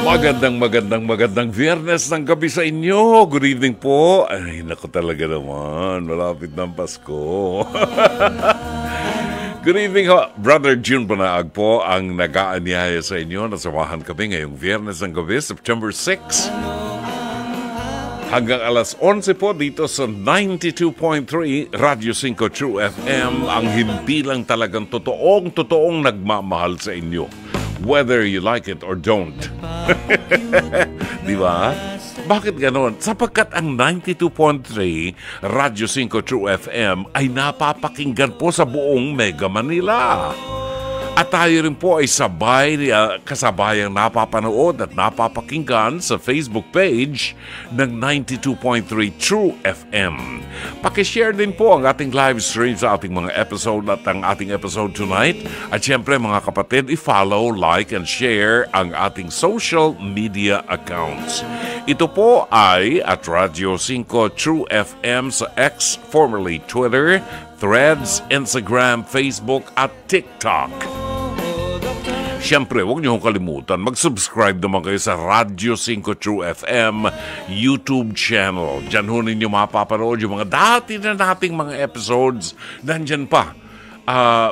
Magandang Biyernes ng gabi sa inyo. Good evening po. Ay, naku talaga naman. Malapit ng Pasko. Good evening ho. Brother June Banaag po ang nag-aanyaya sa inyo. Nasamahan kami ngayong Biyernes ng gabi, September 6. Hanggang alas 11 po dito sa 92.3 Radio 5 True FM. Ang hindi lang talagang totoong nagmamahal sa inyo. Whether you like it or don't. Di ba? Bakit ganon? Sapagkat ang 92.3 Radyo 5 True FM ay napapakinggan po sa buong Mega Manila. At tayo rin po ay kasabayang napapanood at napapakinggan sa Facebook page ng 92.3 True FM. Pakishare din po ang ating live stream sa ating mga episode at ang ating episode tonight. At syempre mga kapatid, i-follow, like, and share ang ating social media accounts. Ito po ay at Radio 5 True FM sa X, formerly Twitter, Threads, Instagram, Facebook at TikTok. Siyempre, huwag niyo kalimutan, mag-subscribe naman kayo sa Radio 5 True FM YouTube channel. Diyan ho ninyo mapapanood yung mga dati na nating mga episodes. Nandyan pa.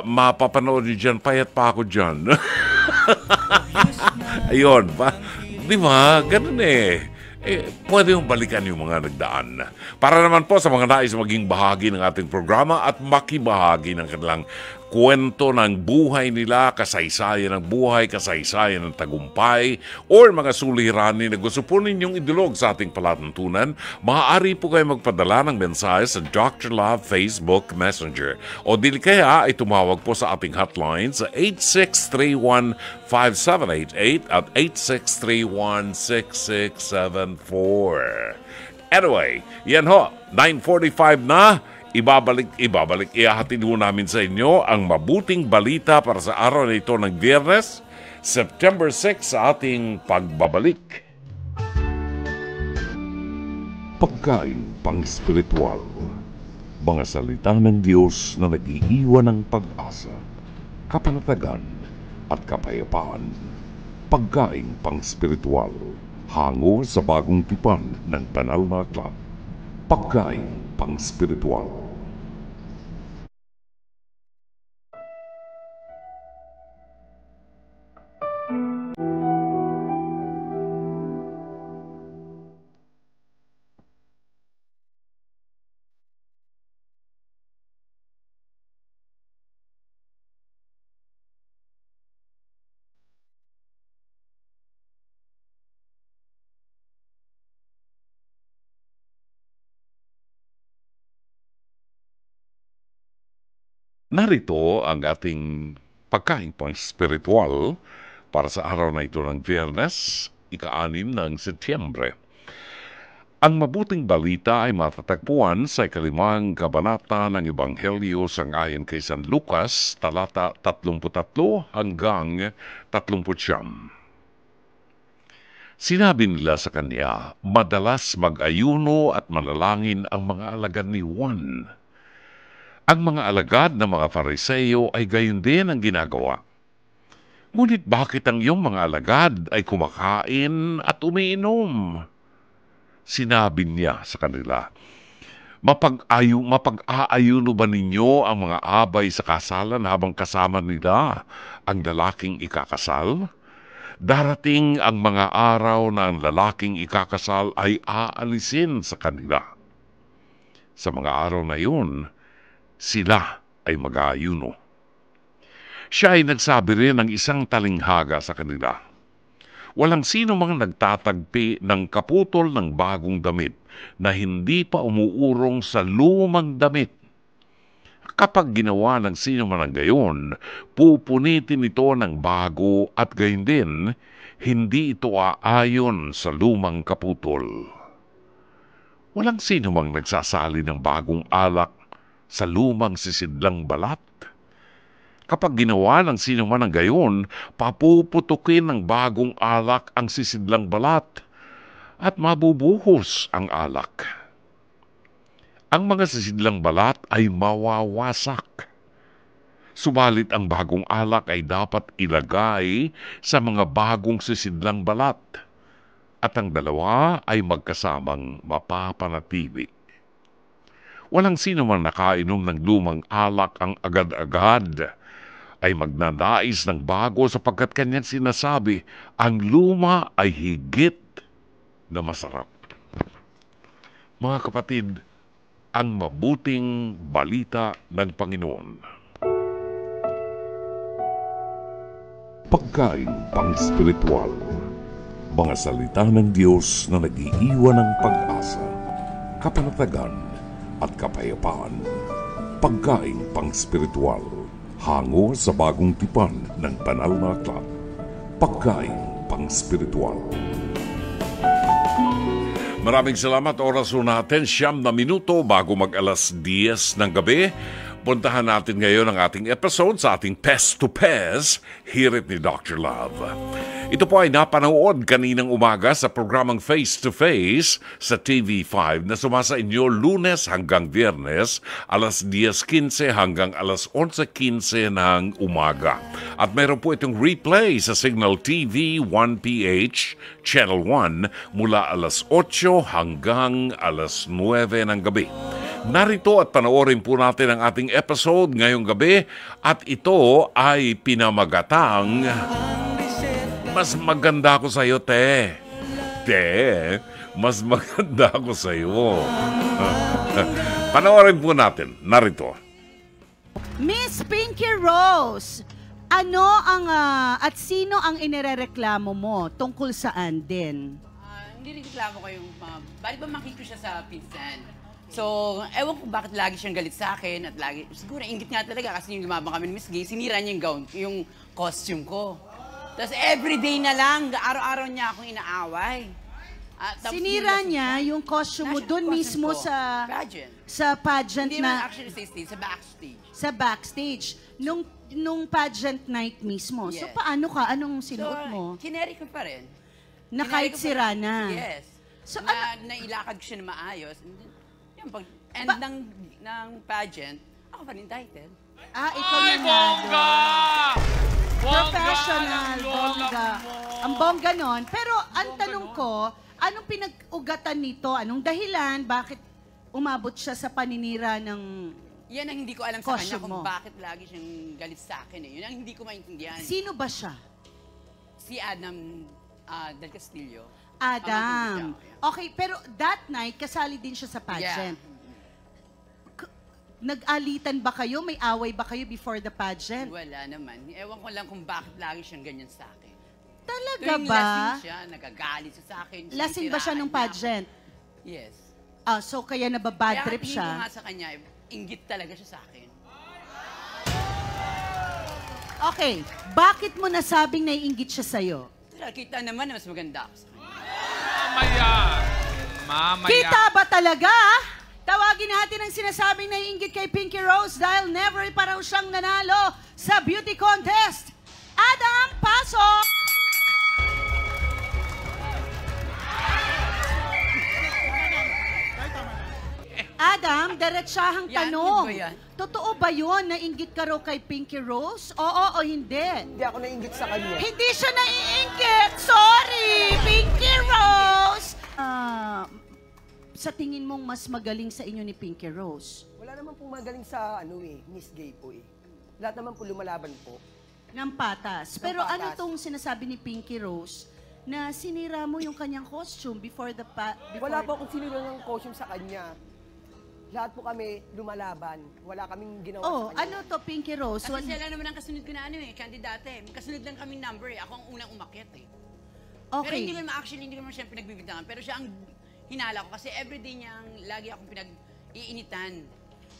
Mapapanood niyo dyan. Payat pa ako dyan. Ayun. Di ba? Ganun eh. Pwede yung balikan yung mga nagdaan. Para naman po sa mga nais maging bahagi ng ating programa at makibahagi ng kanilang kwento ng buhay nila, kasaysayan ng buhay, kasaysayan ng tagumpay, or mga suliranin na gusto po ninyong idulog sa ating palatuntunan, maaari po kayo magpadala ng mensahe sa Dr. Love Facebook Messenger. O dili kaya ay tumawag po sa ating hotline sa 8631-5788 at 8631-6674. Anyway, yan ho, 9:45 na. Ibabalik, ihahatid ho namin sa inyo ang mabuting balita para sa araw na ito ng Biyernes, September 6 sa ating pagbabalik. Pagkain pang-spiritual, mga salita ng Diyos na nag-iiwan ng pag-asa, kapanatagan at kapayapaan. Pagkain pang-spiritual, hango sa bagong tipan ng banal na aklat. Pagkain pang-spiritual. Narito ang ating pagkain pang-spiritual para sa araw na ito ng Biyernes, ika-6 ng Setyembre. Ang mabuting balita ay matatagpuan sa 5 kabanata ng Ebanghelyo sangayon kay San Lucas, talata 33 hanggang 39. Sinabi nila sa kanya, madalas mag-ayuno at manalangin ang mga alagad ni Juan. Ang mga alagad ng mga Fariseo ay gayon din ang ginagawa. Ngunit bakit ang iyong mga alagad ay kumakain at umiinom? Sinabi niya sa kanila, mapag-aayuno ba ninyo ang mga abay sa kasalan habang kasama nila ang lalaking ikakasal? Darating ang mga araw na ang lalaking ikakasal ay aalisin sa kanila. Sa mga araw na yun, sila ay mag-aayuno. Siya ay nagsabi rin ng isang talinghaga sa kanila. Walang sino mang nagtatagpi ng kaputol ng bagong damit na hindi pa umuurong sa lumang damit. Kapag ginawa ng sino man ang gayon, pupunitin ito ng bago at gayon din, hindi ito aayon sa lumang kaputol. Walang sino mang nagsasali ng bagong alak sa lumang sisidlang balat. Kapag ginawa ng sino man ang gayon, papuputukin ng bagong alak ang sisidlang balat at mabubuhos ang alak. Ang mga sisidlang balat ay mawawasak. Subalit ang bagong alak ay dapat ilagay sa mga bagong sisidlang balat at ang dalawa ay magkasamang mapapanatili. Walang sino man nakainom ng lumang alak ang agad-agad ay magnanais ng bago sapagkat kanyang sinasabi ang luma ay higit na masarap. Mga kapatid, ang mabuting balita ng Panginoon. Pagkain pang-spiritual. Mga salita ng Diyos na nag-iiwan ng pag-asa, kapanatagan at kapayapaan. Pagkain pang-spiritual. Hango sa bagong tipan ng banal na aklat. Pagkain pang-spiritual. Maraming salamat. Oras natin 9 minuto bago mag-alas 10 ng gabi. Puntahan natin ngayon ang ating episode sa ating Pest to Pest, Hirit ni Dr. Love. Ito po ay napanood kaninang umaga sa programang Face to Face sa TV5 na sumasa inyo Lunes hanggang Biyernes, alas 10:15 hanggang alas 11:15 ng umaga. At meron po itong replay sa Signal TV 1PH, Channel 1, mula alas 8 hanggang alas 9 ng gabi. Narito at panoorin po natin ang ating episode ngayong gabi at ito ay pinamagatang Mas Maganda Ako Sa'yo, Te. Te, mas maganda ako sa'yo. Panoorin po natin. Narito. Miss Pinky Rose, ano ang at sino ang inirereklamo mo tungkol saan din? Hindi rin reklamo ko yung balik ba makikita siya sa pinsan. So, ewan ko bakit lagi siyang galit sa akin at lagi, siguro ingit nga talaga kasi yung lumabang kami ni Miss Gay, sinira niya yung gown, yung costume ko. Tapos everyday na lang, araw-araw niya akong inaaway. Sinira niya yung costume mo doon mismo sa pageant Hindi na... naman actually sa stage, sa backstage. Sa backstage. Nung pageant night mismo. Yes. So, paano ka? Anong sinuot mo? Kineri ko pa rin. Na kahit sira na. Yes. So, nailakad ko siya na maayos. Yung pag end ng pageant, ako pa rin title. Ikaw yung bongga! Professional, bongga. Ang bongga nun. Pero ang tanong ko, anong pinag-ugatan nito? Anong dahilan? Bakit umabot siya sa paninira ng yan ang hindi ko alam sa kanya kung mo? Bakit lagi siyang galit sa akin. Yun ang hindi ko maintindihan. Sino ba siya? Si Adam Del Castillo. Adam. Okay, pero that night, kasali din siya sa pageant. Yeah. Nag-alitan ba kayo? May away ba kayo before the pageant? Wala naman. Ewan ko lang kung bakit lagi siyang ganyan sa akin. Talaga Tuwing ba? lasing siya, nagagalit siya sa akin. Lasing ba siya nung pageant? Yes. So kaya nababad trip Kaya siya? ko nga sa kanya, inggit talaga siya sa akin. Okay, bakit mo nasabing naiinggit siya sa'yo? Kita naman na mas maganda ako sa kanya. Mamaya. Kita ba talaga? Tawagin natin ang sinasabing naiinggit kay Pinky Rose dahil never pa raw siyang nanalo sa beauty contest. Adam, pasok! Adam, diretsahang tanong. Yan, yan. Totoo ba yun na inggit ka raw kay Pinky Rose? Oo o hindi? Hindi ako nainggit sa kanya. Hindi siya naiinggit! Sorry, Pinky Rose! Sa tingin mong mas magaling sa inyo ni Pinky Rose? Wala naman pong magaling sa Miss Gay po eh. Lahat naman po lumalaban po. Ng patas. Ng Pero patas. ano tong sinasabi ni Pinky Rose na sinira mo yung kanyang costume before the Wala po akong sinira ng costume sa kanya. Lahat po kami lumalaban. Wala kaming ginawa Oh, sa kanya. ano to Pinky Rose? Kasi sila naman ang kasunod ko na kandidate. Kasunod lang kami number eh. Ako ang unang umakyat eh. Pero Okay. hindi ko naman siya pinagbibigyan. Pero siya ang hinala ko kasi everyday niyang lagi akong pinag-iinitan.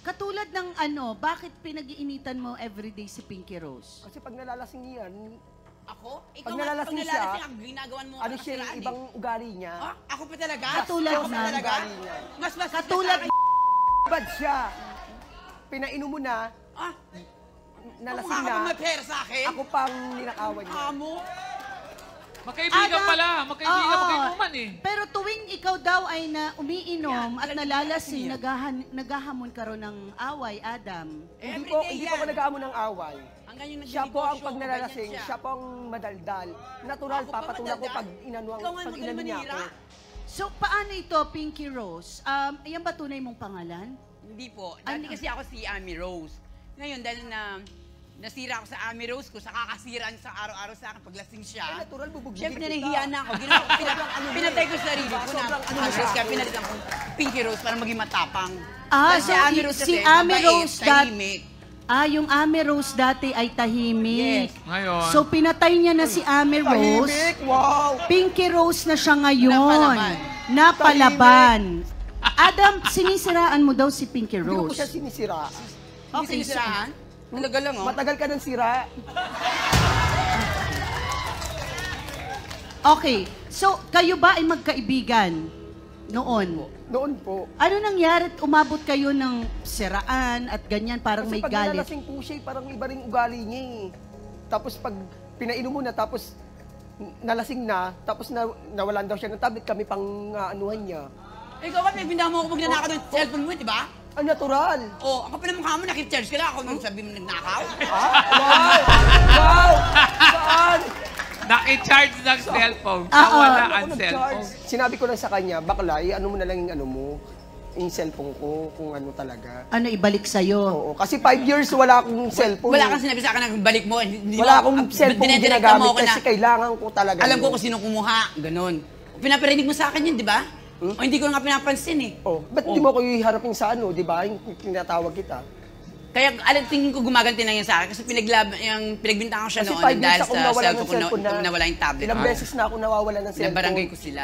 Katulad ng bakit pinag-iinitan mo everyday si Pinky Rose? Kasi pag nalalasing niyan, Ako? Ikaw Pag nga, nalalasing siya, ang ginagawan mo ano siya, kasiraan ibang ugali niya. Ah, ako pa talaga? Katulad Ako pa ng- talaga? ugali niya. Mas Katulad Bad siya. Pinainom mo na, Ah, nalasing ako na, may pera sa akin? ako pang ninakawan niya. Amo? Magkaibigan Adam, pala. Magkaibigan, oo. magkainuman eh. Pero tuwing ikaw ikaw daw ay umiinom at nalalasing, naghahamon ka ron ng away, Adam. Hindi po ako nag-aamo ng away. Hanggang yung Siya po ang nag-negosyo, pag nalalasing, ganyan siya po ang madaldal. Natural, Ako pa papatula ko madaldal? pag inanuang, Ikaw nga pag magaling inano niya ako. manira. So, paano ito, Pinky Rose? Yan ba tunay mong pangalan? Hindi po. Dati kasi ako si Amy Rose. Ngayon, dahil nasira ako sa Amy Rose ko, sa kakasiraan sa araw-araw sa akin, paglasing siya. Ay, natural, bubugbugin Siyempre, kita. nahihiya na ako. Pinatay ko sa sarili ko na Sobrang Amy Rose, kaya pinalitan ko Pinky Rose para maging matapang. Ah, Dahil so si Amy Rose si kasi, Amy mabait, Rose tahimik. yung Amy Rose dati ay tahimik. Yes. Ngayon, So, pinatay niya na si Amy Rose. Tahimik, wow! Pinky Rose na siya ngayon. Napalaban. Napalaban. Adam, sinisiraan mo daw si Pinky Hindi ko po siya Rose. sinisira. Hindi sinisiraan? Talaga lang, oh. Matagal ka ng sira. Okay, so kayo ba ay magkaibigan noon? Noon po. Ano nangyari at umabot kayo ng siraan at ganyan, parang Kasi may pag galit? nalasing po siya, parang iba rin ugali niya eh. Tapos pag pinainom mo na, tapos nalasing na, tapos nawalan daw siya ng tablet, kami pang anuhan niya. Ikaw ba, nagbinda mo ako magnanakaw ng cellphone mo, di ba? Ang natural. Oh, ako pa naman mo, nakip-charge ka na ako nung sabi mo nagnakaw. Wow! Wow! Saan? naki-charge ng cellphone. Ah, Nawala Ako ang nag-charge. cellphone. Sinabi ko lang sa kanya, bakla, ano mo na lang yung ano mo, yung cellphone ko, kung ano talaga. Ano ibalik sa'yo? Oo, kasi 5 years wala akong cellphone. Wala kang sinabi sa akin na balik mo. Hindi Wala mo- akong cellphone dinedirekta ginagamit mo ako kasi na, kailangan ko talaga. alam ko yun. kung sino kumuha. Ganon. Pinaparinig mo sa akin yun, di ba? O hindi ko nga pinapansin eh. Oh, ba't hindi mo ko iharapin sa ano, di ba? Yung tinatawag kita. Kaya alam, tingin ko gumaganti na yan sa akin kasi pinagbintangan ko siya Kasi 5 noon years dahil akong sa nawala ng cellphone ko cellphone na. pag nawala yung tablet. Ilang beses na ako nawawala ng cellphone. Nabarangay ko sila.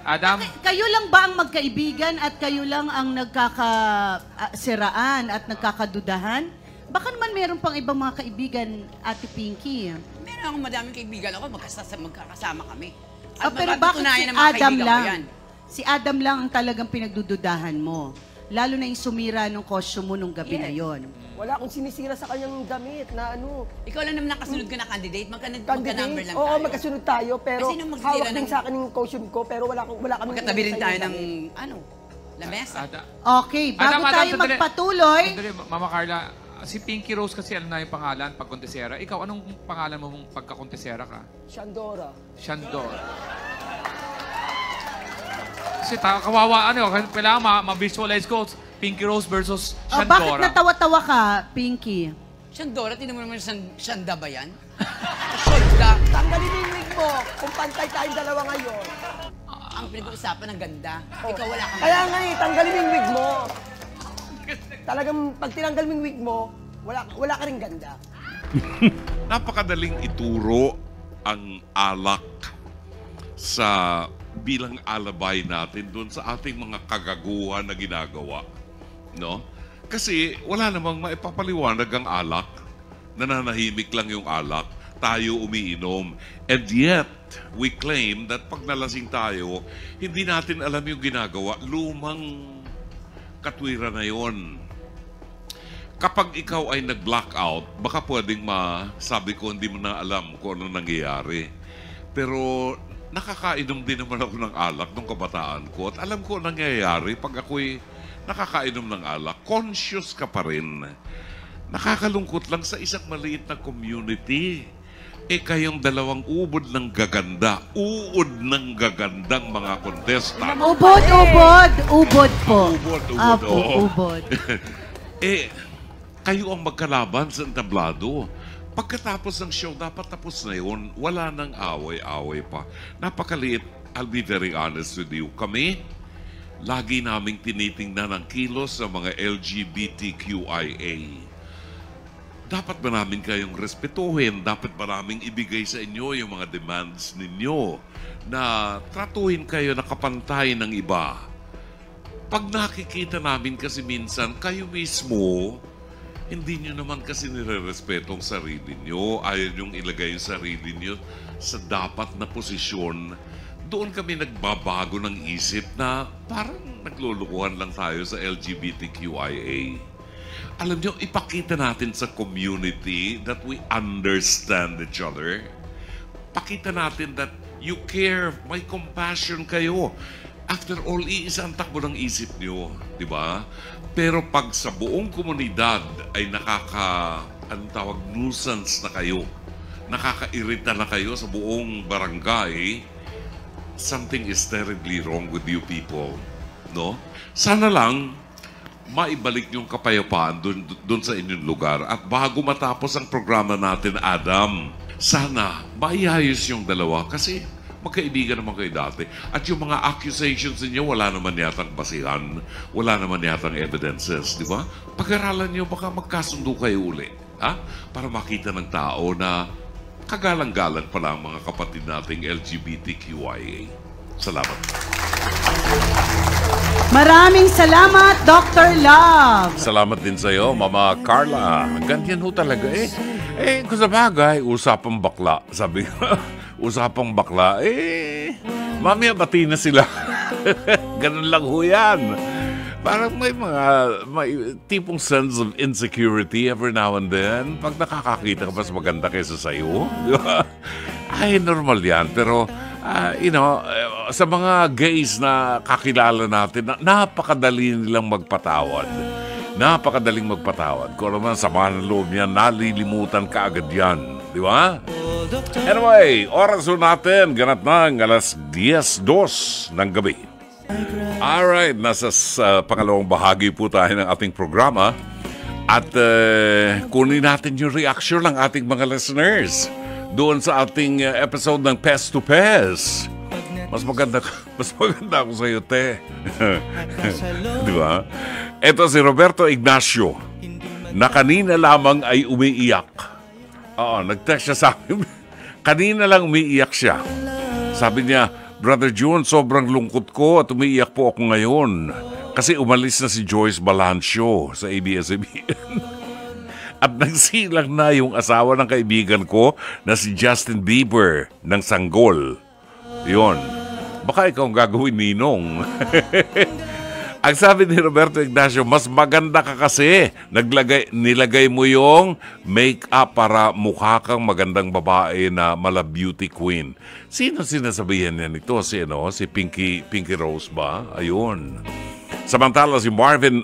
Adam, Kayo lang ba ang magkaibigan at kayo lang ang nagkakasiraan at nagkakadudahan? Baka naman meron pang ibang mga kaibigan, Ate Pinky. Meron akong madaming kaibigan ako, magkakasama kami. Pero bakit si mapatunayan ng mga Adam kaibigan ko lang? yan. Si Adam lang ang talagang pinagdududahan mo. Lalo na yung sumira ng costume mo nung gabi na yon. Wala akong sinisira sa kanyang damit na ano. Ikaw lang naman nakasunod ka na candidate, magka-number Candidate. lang Oo, tayo. magkasunod tayo, pero Kasi nung magsisira hawak din ng- sa akin yung costume ko, pero wala kami Magkatabi rin tayo ng, lamesa. Okay, bago tayo sandali. magpatuloy, Sandali, Mama Carla, si Pinky Rose kasi alam na yung pangalan pag kontesera. Ikaw, anong pangalan mo pagka-kontesera ka? Shandora. Shandor. Kasi kawawa, kailangan ma-visualize ko. Pinky Rose versus bakit Shandora. natawa-tawa ka, Pinky? Shandora, tinan mo naman Shanda ba yan? Shanda. Tanggalin mo yung wig mo kung pantay tayong dalawa ngayon. Ang pinag-uusapan ng ganda. Ikaw wala kang Kaya nga eh, tanggalin mo yung wig mo. Talagang pag tinanggal mo yung wig mo, wala ka rin ganda. Napakadaling ituro ang alak sa bilang alabay natin doon sa ating mga kagaguhan na ginagawa. No? Kasi wala namang maipapaliwanag ang alak. Nananahimik lang yung alak. Tayo umiinom. And yet, we claim that pag nalasing tayo, hindi natin alam yung ginagawa. Lumang katwiran na yon. Kapag ikaw ay nag-blackout, baka pwedeng masabi ko hindi mo na alam kung ano nangyayari. Pero nakakainom din naman ako ng alak nung kabataan ko. At alam ko ang nangyayari pag ako'y nakakainom ng alak. Conscious ka pa rin. Nakakalungkot lang sa isang maliit na community. Kayong dalawang ubod ng gaganda. Uod ng gagandang mga contestant. Ubod po. Ubod, Apo, oo. ubod. Kayo ang magkalaban sa entablado. Pagkatapos ng show, dapat tapos na yun. Wala nang away-away pa. Napakaliit. I'll be very honest with you. Kami, lagi naming tinitingnan ang kilos sa mga LGBTQIA. Dapat ba namin kayong respetuhin? Dapat ba namin ibigay sa inyo yung mga demands ninyo na tratuhin kayo na kapantay ng iba? Pag nakikita namin kasi minsan, kayo mismo, hindi nyo naman kasi nire-respeto ang sarili nyo. Ayaw nyong ilagay yung sarili nyo sa dapat na posisyon. Doon kami nagbabago ng isip na parang naglulukuhan lang tayo sa LGBTQIA. Alam nyo, ipakita natin sa community that we understand each other. Pakita natin that you care, may compassion kayo. After all, iisa ang takbo ng isip nyo, di ba? Pero pag sa buong komunidad ay anong tawag, nuisance na kayo, nakakairita na kayo sa buong barangay, something is terribly wrong with you people, no? Sana lang maibalik yung kapayapaan dun sa inyong lugar. At bago matapos ang programa natin, Adam, sana maayos yung dalawa kasi magkaibigan naman kayo dati. At yung mga accusations niyo, wala naman yatang basihan, wala naman yatang evidences, di ba? Pag-aralan niyo, baka magkasundo kayo uli, ha? Para makita ng tao na kagalang-galang pala ang mga kapatid nating LGBTQIA. Salamat. Maraming salamat, Dr. Love. Salamat din sa iyo, Mama Carla. Ganyan ho talaga eh. Kung sa bagay, usapang bakla. Sabi ko, usapang bakla, mamaya bati na sila. Ganun lang ho yan. Parang may tipong sense of insecurity every now and then. Pag nakakakita ka mas maganda kaysa sa'yo. Di ba? Ay, normal yan. Pero, sa mga gays na kakilala natin, napakadali nilang magpatawad. Napakadaling magpatawad. Kung ano man, samahan ng loob niyan, nalilimutan ka agad yan. Di ba? Anyway, oras natin, ganat ng alas 10:02 ng gabi. Alright, nasa pangalawang bahagi po tayo ng ating programa. At kunin natin yung reaction ng ating mga listeners doon sa ating episode ng Pest to Pest. Mas maganda ako sa iyo, te. Di ba? Ito si Roberto Ignacio na kanina lamang ay umiiyak. Oo, nag-text siya sa akin. Kanina lang umiiyak siya. Sabi niya, Brother June, sobrang lungkot ko at umiiyak po ako ngayon. Kasi umalis na si Joyce Balancio sa ABS-CBN. At nagsilang na yung asawa ng kaibigan ko na si Justin Bieber ng Sanggol. Yun. Baka ikaw ang gagawin, Ninong. Ang sabi ni Roberto Ignacio, mas maganda ka kasi. Nilagay mo yung make-up para mukha kang magandang babae na mala beauty queen. Sino sinasabihan niya nito? Si Pinky Rose ba? Ayun. Samantala si Marvin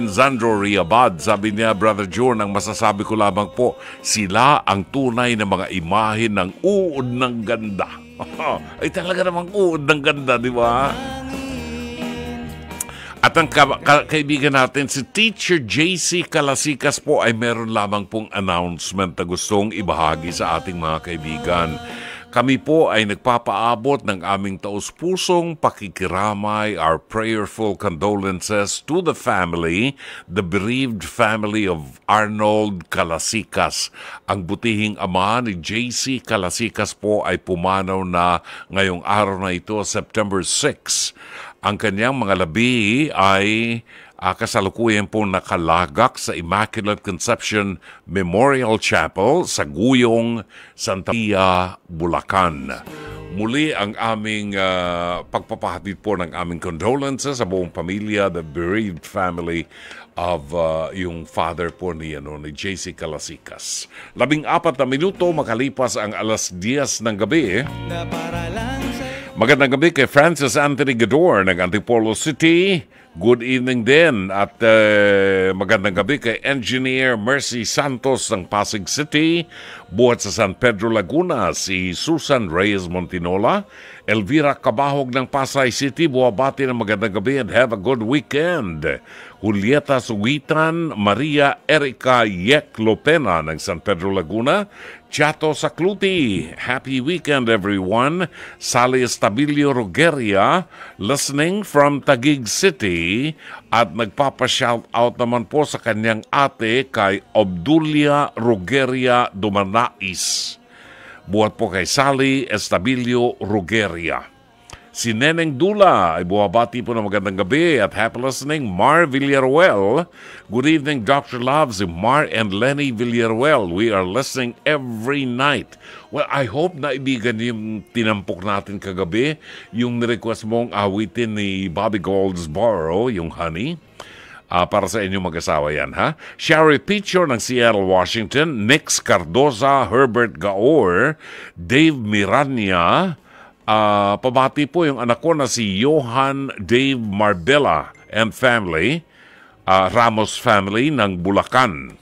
Zandro Riabad, sabi niya, Brother John, ang masasabi ko lamang po, sila ang tunay na mga imahe ng uod ng ganda. Ay talaga namang uod ng ganda, di ba? At ang kaibigan natin, si Teacher JC Kalasikas po ay meron lamang pong announcement na gustong ibahagi sa ating mga kaibigan. Kami po ay nagpapaabot ng aming taus-pusong pakikiramay, our prayerful condolences to the family, the bereaved family of Arnold Kalasikas. Ang butihing ama ni JC Kalasikas po ay pumanaw na ngayong araw na ito, September 6. Ang kanyang mga labi ay kasalukuyan po nakalagak sa Immaculate Conception Memorial Chapel sa Guyong, Santa Maria, Bulacan. Muli ang aming pagpapahatid po ng aming condolences sa buong pamilya, the bereaved family of yung father po ni JC Kalasikas. 14 na minuto makalipas ang alas 10 ng gabi. Magandang gabi kay Francis Anthony Gador ng Antipolo City. Good evening din at magandang gabi kay Engineer Mercy Santos ng Pasig City. Buhat sa San Pedro, Laguna, si Susan Reyes Montinola. Elvira Cabahog ng Pasay City, buwabati ng magandang gabi and have a good weekend. Julieta Sugitan, Maria Erica Yek Lopena ng San Pedro, Laguna. Chato Sakluti, happy weekend everyone. Sally Estabilio Rogeria, listening from Taguig City. At nagpapa-shout out naman po sa kanyang ate kay Obdulia Rogeria Dumanais. Buhat po kay Sally Estabilio Rogeria. Si Neneng Dula ay buwabati po ng magandang gabi at happy listening, Mar Villaruel. Good evening, Dr. Love, si Mar and Lenny Villaruel. We are listening every night. Well, I hope na ibigan yung tinampok natin kagabi, yung request mong awitin ni Bobby Goldsboro, yung Honey. Para sa inyong mag-asawa yan, ha? Sherry Pichor ng Seattle, Washington. Nix Cardoza, Herbert Gaor, Dave Miranya, Pabati po yung anak ko na si Johan Dave Marbella and family, Ramos family ng Bulacan.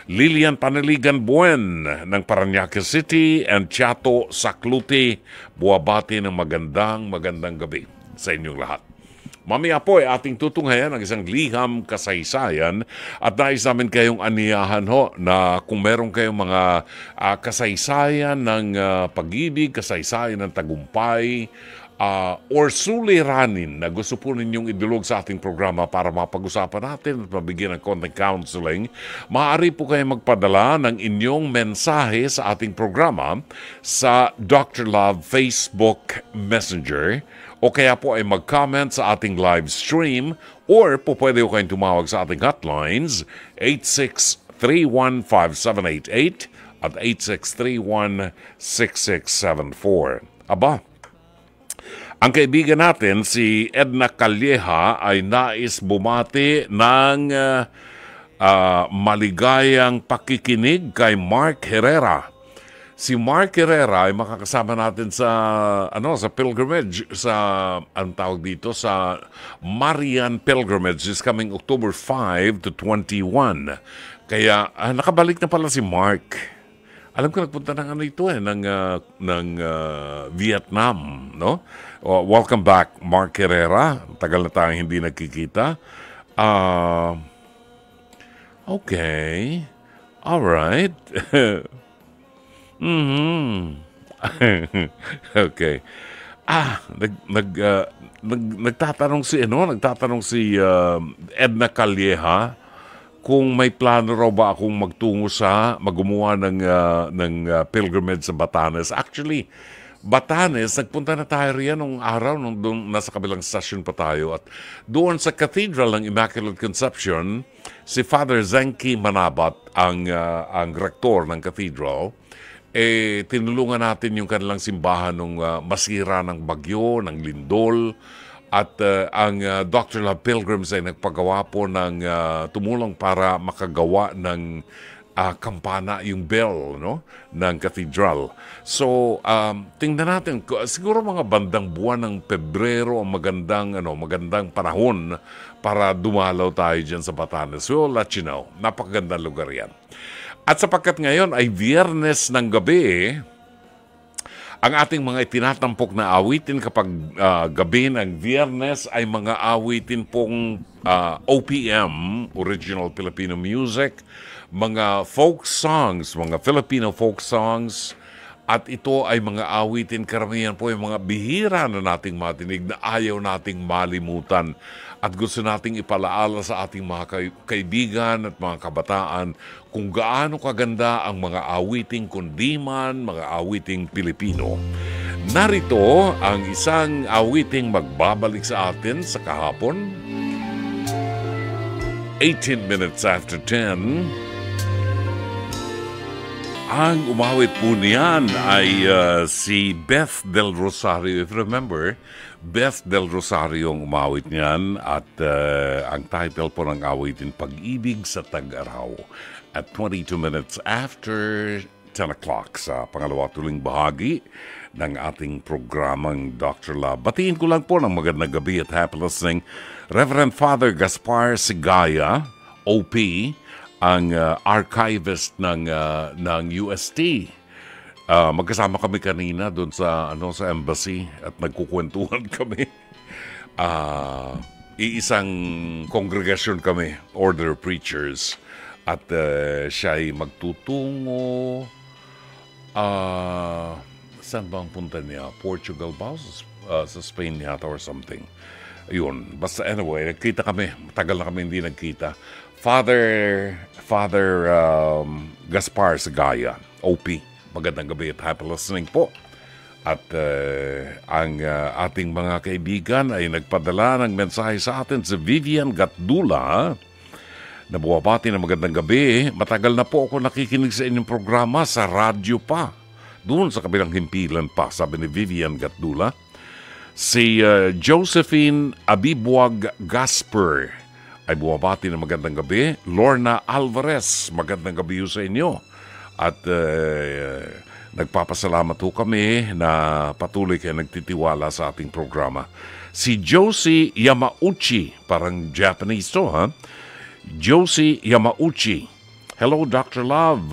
Lilian Panaligan Buen ng Parañaque City and Chato Saclute, buwabati ng magandang gabi sa inyong lahat. Mamaya po ay ating tutunghayan ang isang liham kasaysayan at nais namin kayong aniyahan na kung meron kayong mga kasaysayan ng pag-ibig, kasaysayan ng tagumpay, or suliranin na gusto po ninyong idulog sa ating programa para mapag-usapan natin at mabigyan ng konting counseling, maaari po kayo magpadala ng inyong mensahe sa ating programa sa Dr. Love Facebook Messenger o kaya po ay mag-comment sa ating live stream or po pwede ko kayong tumawag sa ating hotlines 86315788 at 86316674. Aba, ang kaibigan natin, si Edna Calleja, ay nais bumati ng maligayang pakikinig kay Mark Herrera. Si Mark Herrera ay makakasama natin sa pilgrimage sa sa Marian Pilgrimage is coming October 5 to 21. Kaya nakabalik na pala si Mark. Alam ko nagpunta ng ng Vietnam, no? Welcome back, Mark Herrera. Tagal na tayong hindi nagkikita. Okay. All right. Okay. Nagtatanong si Edna Calleja kung may plano raw ba akong maggumawa ng pilgrimage sa Batanes. Actually, Batanes, nagpunta na tayo riyan nung araw nung nasa kabilang station pa tayo. At doon sa Cathedral ng Immaculate Conception, si Father Zenki Manabat, ang rektor ng Cathedral, tinulungan natin yung kanilang simbahan nung masira ng bagyo, ng lindol. At ang Dr. Love Pilgrims ay nagpagawa po ng tumulong para makagawa ng kampana, yung bell, no, ng cathedral. So, tingnan natin, siguro mga bandang buwan ng Pebrero ang magandang panahon para dumalaw tayo dyan sa Batanes. So, let you know, napakagandang lugar yan. At sapagkat ngayon ay Biyernes ng gabi, ang ating mga itinatampok na awitin kapag gabi ng Biyernes ay mga awitin pong OPM, Original Filipino Music, mga folk songs, mga Filipino folk songs, at ito ay mga awitin, karamihan po yung mga bihira na nating matinig na ayaw nating malimutan at gusto nating ipalaala sa ating mga kaibigan at mga kabataan kung gaano kaganda ang mga awiting kundiman, mga awiting Pilipino. Narito ang isang awiting magbabalik sa atin sa kahapon. 18 minutes after 10. Ang umawit po niyan ay si Beth Del Rosario. If you remember, Beth Del Rosario ang umawit niyan at ang title po ng awitin, Pag-ibig sa Tag-araw. At 22 minutes after 10 o'clock sa pangalawa tuling bahagi ng ating programang Dr. Love. Batiin ko lang po ng magandang gabi at happy listening. Reverend Father Gaspar Sigaya, OP, ang archivist ng UST. Magkasama kami kanina doon sa embassy at nagkukwentuhan kami. Iisang congregation kami, Order Preachers, at siya ay magtutungo. Saan ba ang punta niya? Portugal ba? Sa Spain yata or something. Ayun. Basta anyway, nagkita kami. Tagal na kami hindi nagkita. Father Gaspar Sigaya, OP. Magandang gabi at happy listening po. At ang ating mga kaibigan ay nagpadala ng mensahe sa atin si Vivian Gatdula. Nabuwabati na magandang gabi. Matagal na po ako nakikinig sa inyong programa sa radyo pa. Doon sa kabilang himpilan pa, sabi ni Vivian Gatdula. Si Josephine Abibuag Gasper ay buwabati na magandang gabi. Lorna Alvarez, magandang gabi sa inyo. At Nagpapasalamat ho kami na patuloy kayo nagtitiwala sa ating programa. Si Josie Yamauchi, parang Japanese to, ha? Josie Yamauchi. Hello, Dr. Love.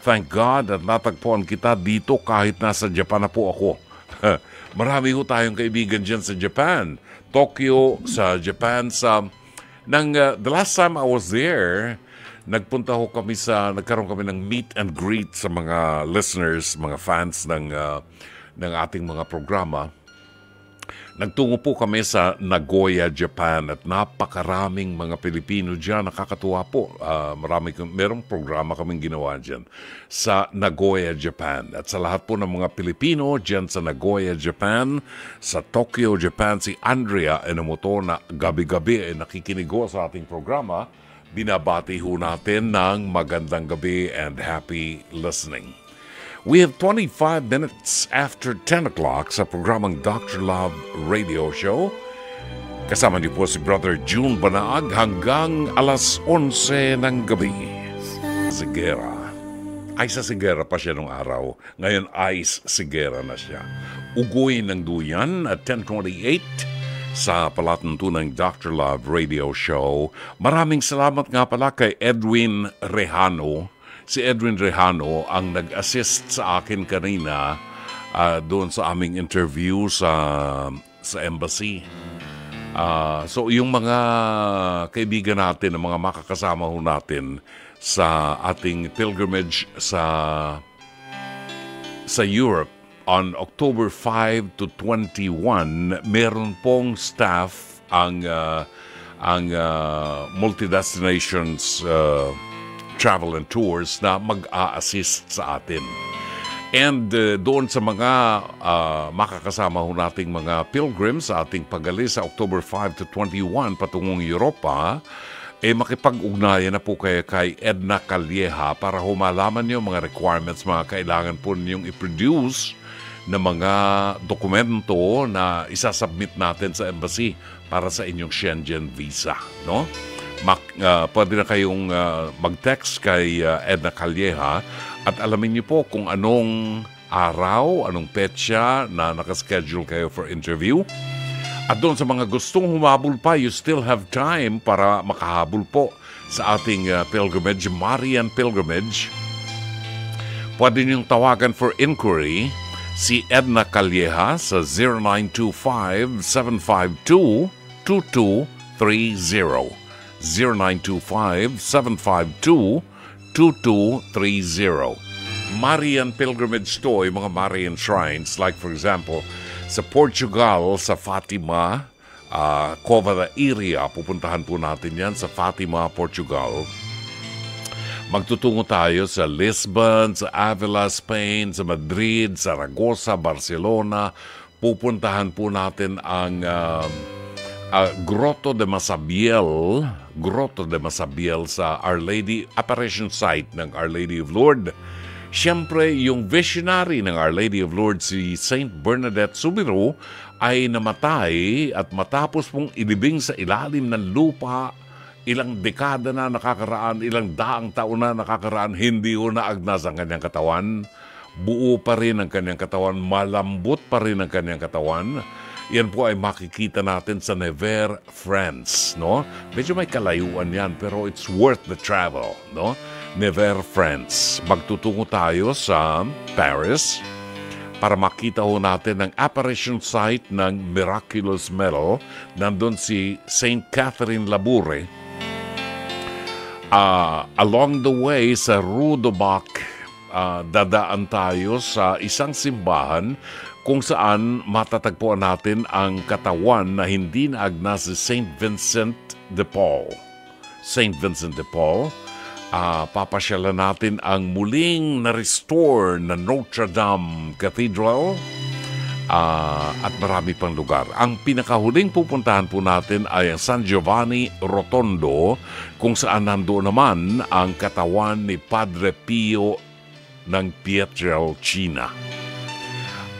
Thank God at natagpuan kita dito kahit nasa Japan na po ako. Marami ho tayong kaibigan dyan sa Japan. Tokyo, sa Japan. The last time I was there, nagkaroon kami ng meet and greet sa mga listeners, mga fans ng ating mga programa. Nagtungo po kami sa Nagoya, Japan at napakaraming mga Pilipino dyan. Nakakatuwa po. Merong programa kaming ginawa dyan sa Nagoya, Japan. At sa lahat po ng mga Pilipino dyan sa Nagoya, Japan, sa Tokyo, Japan, si Andrea Enomoto na gabi-gabi ay nakikinig sa ating programa. Binabati ho natin ng magandang gabi and happy listening. We have 25 minutes after 10 o'clock sa programang Dr. Love Radio Show. Kasama niyo po si Brother June Banaag hanggang alas 11 ng gabi. Sigera. Ay, sa Sigera pa siya nung araw. Ngayon, Ice Sigera na siya. Ugoy ng Duyan at 10:28 sa palatuntunang Dr. Love Radio Show. Maraming salamat nga pala kay Edwin Rehano. Si Edwin Rehano ang nag-assist sa akin kanina doon sa aming interview sa embassy. So yung mga kaibigan natin, ang mga makakasama ho natin sa ating pilgrimage sa Europe on October 5 to 21, meron pong staff ang multi-destinations travel and tours na mag-a-assist sa atin. And doon sa mga makakasama ho nating mga pilgrims sa ating pag-alis sa October 5 to 21 patungong Europa, makipag-ugnayan na po kayo kay Edna Calleja para humalaman niyo mga requirements, mga kailangan po ninyong i-produce na mga dokumento na isasubmit natin sa embassy para sa inyong Schengen visa, no? Pwede na kayong mag-text kay Edna Calleja at alamin niyo po kung anong araw, anong petsa na nakaschedule kayo for interview. At doon sa mga gustong humabol pa, you still have time para makahabol po sa ating pilgrimage, Marian Pilgrimage. Pwede niyong tawagan for inquiry si Edna Calleja sa 0925-752-2230. 0925-752-2230. Marian Pilgrimage to, yung mga Marian shrines, like for example, sa Portugal, sa Fatima, Cova da Iria, pupuntahan po natin yan sa Fatima, Portugal. Magtutungo tayo sa Lisbon, sa Avila, Spain, sa Madrid, Zaragoza, Barcelona. Pupuntahan po natin ang Grotto de Masabiel sa Our Lady Apparition Site ng Our Lady of Lourdes. Siyempre, yung visionary ng Our Lady of Lourdes, si Saint Bernadette Soubirous, ay namatay at matapos pong ilibing sa ilalim ng lupa, ilang dekada na nakakaraan, ilang daang taon na nakakaraan, hindi ho naagnas ang kanyang katawan. Buo pa rin ang kanyang katawan, malambot pa rin ang kanyang katawan. Yan po ay makikita natin sa Nevers, France, no? Medyo may kalayuan yan, pero it's worth the travel, no? Nevers, France. Magtutungo tayo sa Paris para makita ho natin ang apparition site ng Miraculous Medal. Nandun si Saint Catherine Laboure. Along the way sa Rue du Bac, dadaan tayo sa isang simbahan kung saan matatagpuan natin ang katawan na hindi naagnas si Saint Vincent de Paul. Saint Vincent de Paul, papasyalan natin ang muling na-restore na Notre Dame Cathedral at marami pang lugar. Ang pinakahuling pupuntahan po natin ay ang San Giovanni Rotondo kung saan nandoon naman ang katawan ni Padre Pio ng Pietrelcina.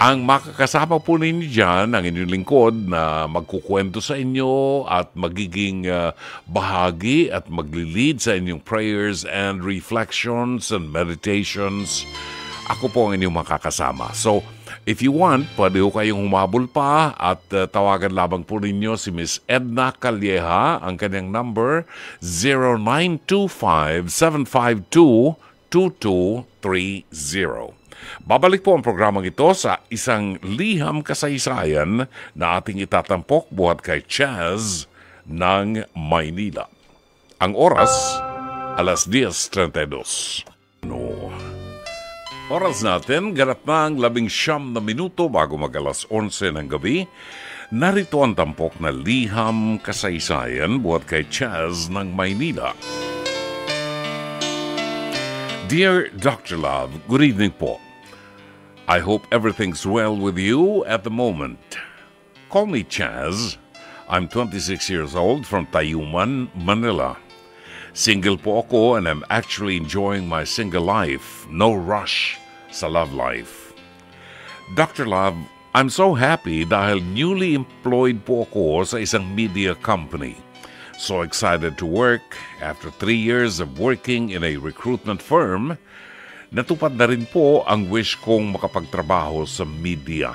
Ang makakasama po ninyo dyan, ang inyong lingkod na magkukwento sa inyo at magiging bahagi at maglilid sa inyong prayers and reflections and meditations ako po ang inyong makakasama. So, if you want, pwede ho kayong humabol pa at tawagan lamang po ninyo si Miss Edna Calleja. Ang kanyang number, 0925-752-2230. Babalik po ang programang ito sa isang liham kasaysayan na ating itatampok buhat kay Chaz ng Maynila. Ang oras, alas 10:32. Oras natin, ganap na ang 19 na minuto bago mag-alas 11 ng gabi. Narito ang tampok na liham kasaysayan buhat kay Chaz ng Maynila. Dear Dr. Love, good evening po. I hope everything's well with you at the moment. Call me Chaz. I'm 26 years old from Tayuman, Manila. Single po ako and I'm actually enjoying my single life. No rush sa love life. Dr. Love, I'm so happy dahil newly employed po ako sa isang media company. So excited to work. After 3 years of working in a recruitment firm, natupad na rin po ang wish kong makapagtrabaho sa media.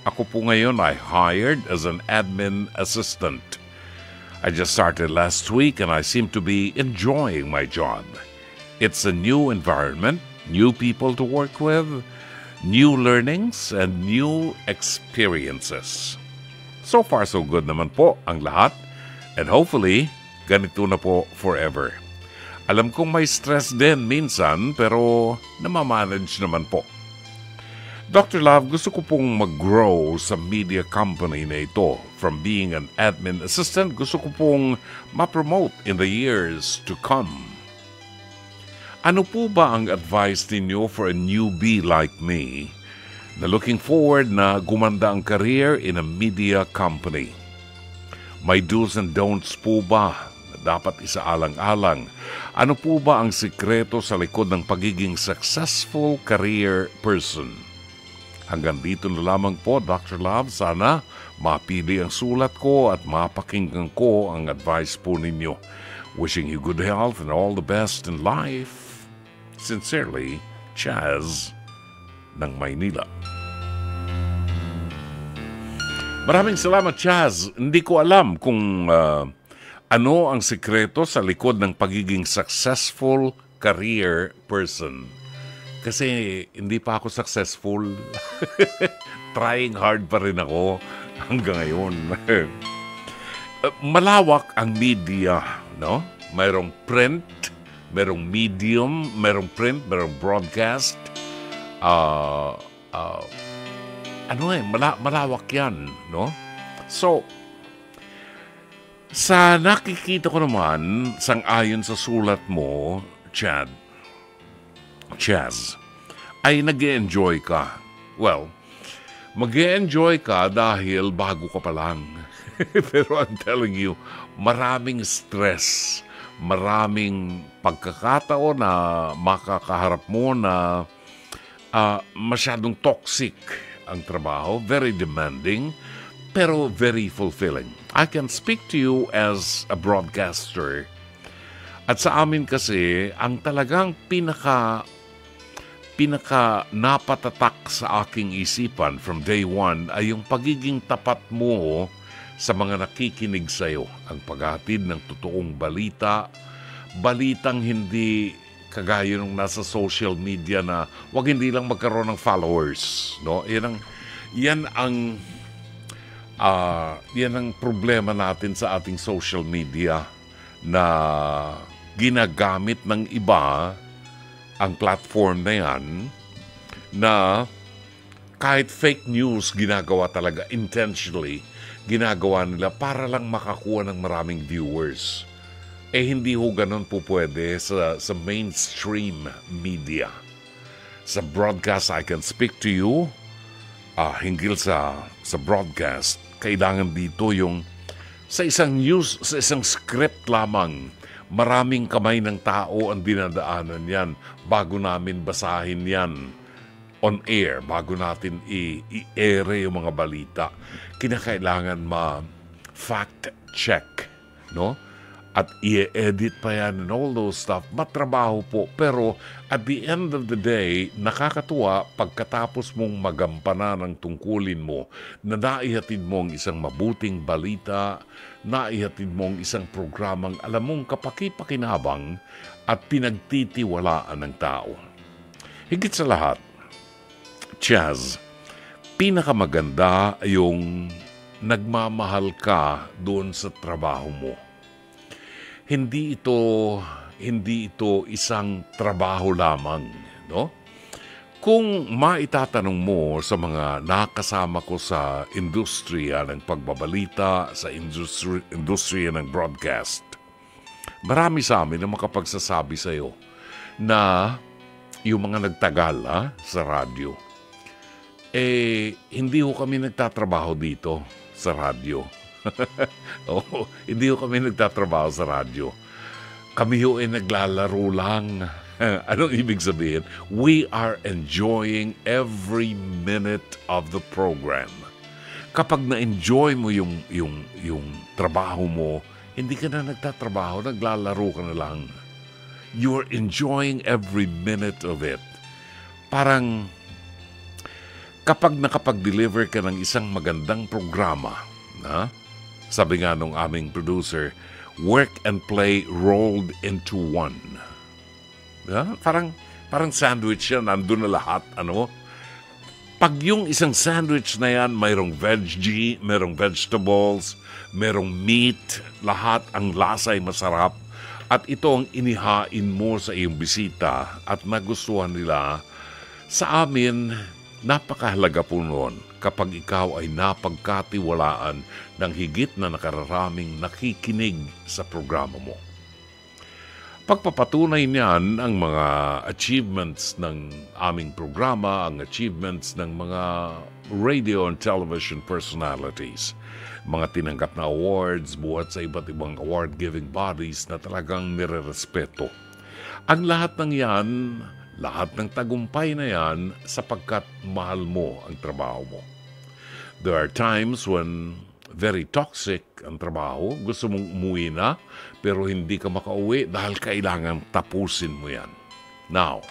Ako po ngayon ay hired as an admin assistant. I just started last week and I seem to be enjoying my job. It's a new environment, new people to work with, new learnings, and new experiences. So far, so good naman po ang lahat. And hopefully, ganito na po forever. Alam kong may stress din minsan, pero namamanage naman po. Dr. Love, gusto ko pong mag-grow sa media company na ito. From being an admin assistant, gusto ko pong ma-promote in the years to come. Ano po ba ang advice ninyo for a newbie like me na looking forward na gumanda ang career in a media company? May do's and don'ts po ba na dapat isaalang-alang? Ano po ba ang sikreto sa likod ng pagiging successful career person? Hanggang dito na lamang po, Dr. Love. Sana mapili ang sulat ko at mapakinggan ko ang advice po ninyo. Wishing you good health and all the best in life. Sincerely, Chaz ng Maynila. Maraming salamat, Chaz. Hindi ko alam kung ano ang sikreto sa likod ng pagiging successful career person. Kasi hindi pa ako successful. Trying hard pa rin ako hanggang ngayon. Malawak ang media, no? Mayroong print, mayroong medium, mayroong print, mayroong broadcast. Malawak yan, no? So, sa nakikita ko naman, sang-ayon sa sulat mo, Chaz, ay nag-e-enjoy ka. Well, mag-e-enjoy ka dahil bago ka pa lang. Pero I'm telling you, maraming stress, maraming pagkakataon na makakaharap mo na masyadong toxic ang trabaho, very demanding, pero very fulfilling. I can speak to you as a broadcaster. At sa amin kasi, ang talagang pinaka napatatak sa aking isipan from day one ay yung pagiging tapat mo sa mga nakikinig sa'yo. Ang paghatid ng totoong balita, balitang hindi kagaya nung nasa social media na wag hindi lang magkaroon ng followers. No? Yan ang problema natin sa ating social media na ginagamit ng iba ang platform na yan na kahit fake news ginagawa talaga intentionally, ginagawa nila para lang makakuha ng maraming viewers. Hindi ho ganun po pwede sa mainstream media. Sa broadcast, I can speak to you. Hinggil sa broadcast, kailangan dito yung sa isang news, sa isang script lamang, maraming kamay ng tao ang dinadaanan yan bago namin basahin yan on air, bago natin i-ere yung mga balita. Kinakailangan ma-fact check, no? at i-edit pa yan and all those stuff. Matrabaho po. Pero at the end of the day, nakakatuwa pagkatapos mong magampanan ang tungkulin mo na naihatid mo ang isang mabuting balita, naihatid mo ang isang programang alam mong kapaki-pakinabang at pinagtitiwalaan ng tao. Higit sa lahat, Chaz, pinakamaganda yung nagmamahal ka doon sa trabaho mo. Hindi ito isang trabaho lamang, no? Kung maitatanong mo sa mga nakasama ko sa industriya ng pagbabalita, sa industriya ng broadcast, marami sa amin ang makapagsasabi sa iyo na yung mga nagtagal sa radyo, hindi ho kami nagtatrabaho dito sa radyo. Hindi ho kami nagtatrabaho sa radyo. Kami ho ay naglalaro lang. Anong ibig sabihin? We are enjoying every minute of the program. Kapag na-enjoy mo yung trabaho mo, hindi ka na nagtatrabaho, naglalaro ka na lang. You're enjoying every minute of it. Parang kapag nakapag-deliver ka ng isang magandang programa, sabi nga nung aming producer, work and play rolled into one. Parang sandwich yan, nandun na lahat, Pag yung isang sandwich na yan, mayroong veggie, mayroong vegetables, mayroong meat, lahat ang lasa ay masarap. At ito ang inihain mo sa iyong bisita at nagustuhan nila. Sa amin, napakahalaga po noon kapag ikaw ay napagkatiwalaan ng higit na nakararaming nakikinig sa programa mo. Pagpapatunay niyan ang mga achievements ng aming programa, ang achievements ng mga radio and television personalities, mga tinanggap na awards buhat sa iba't ibang award-giving bodies na talagang nirerespeto. Ang lahat ng yan, lahat ng tagumpay na yan sapagkat mahal mo ang trabaho mo. There are times when very toxic ang trabaho, gusto mong umuwi na, pero hindi ka makauwi dahil kailangan tapusin mo yan. Now,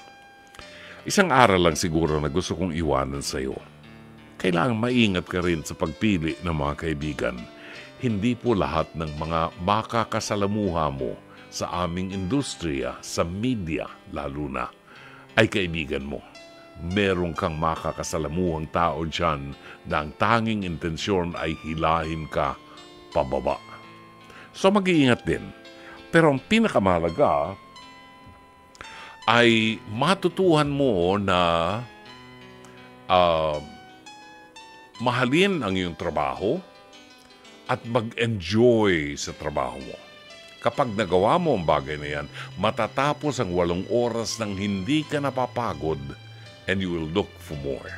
isang aral lang siguro na gusto kong iwanan sa iyo. Kailangan maingat ka rin sa pagpili ng mga kaibigan. Hindi po lahat ng mga makakasalamuha mo sa aming industriya, sa media lalo na, ay kaibigan mo. Meron kang makakasalamuhang tao dyan na ang tanging intensyon ay hilahin ka pababa. So mag-iingat din. Pero ang pinakamahalaga ay matutuhan mo na mahalin ang iyong trabaho at mag-enjoy sa trabaho mo. Kapag nagawa mo ang bagay na yan, matatapos ang 8 oras nang hindi ka napapagod and you will look for more.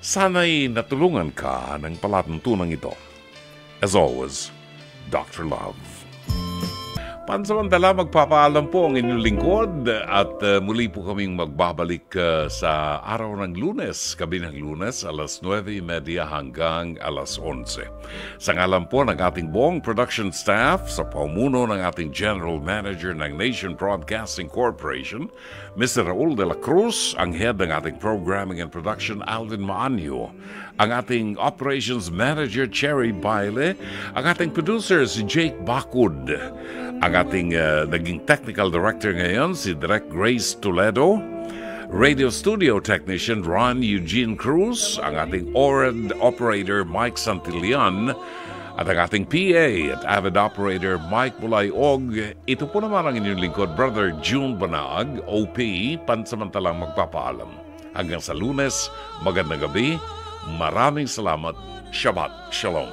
Sana'y natulungan ka ng palatuntunan ito. As always, Dr. Love. Pansamantala, magpapaalam po ang inyong lingkod at muli po kaming magbabalik sa araw ng Lunes, gabi ng Lunes, alas 9:30 hanggang alas 11. Sa ngalan po ng ating buong production staff, sa pamuno ng ating General Manager ng Nation Broadcasting Corporation, Mr. Raul de la Cruz, ang head ng ating Programming and Production, Alvin Maanyo, ang ating Operations Manager, Cherry Baile, ang ating producer, si Jake Bakud, ang ating naging technical director ngayon, si Direk Grace Toledo, radio studio technician, Ron Eugene Cruz, ang ating ORAD operator, Mike Santillan, at ang ating PA at avid operator, Mike Bulayog. Ito po naman ang inyong lingkod, Brother June Banaag, OP, pansamantalang magpapaalam. Hanggang sa Lunes, magandang gabi, maraming salamat, Shabbat Shalom.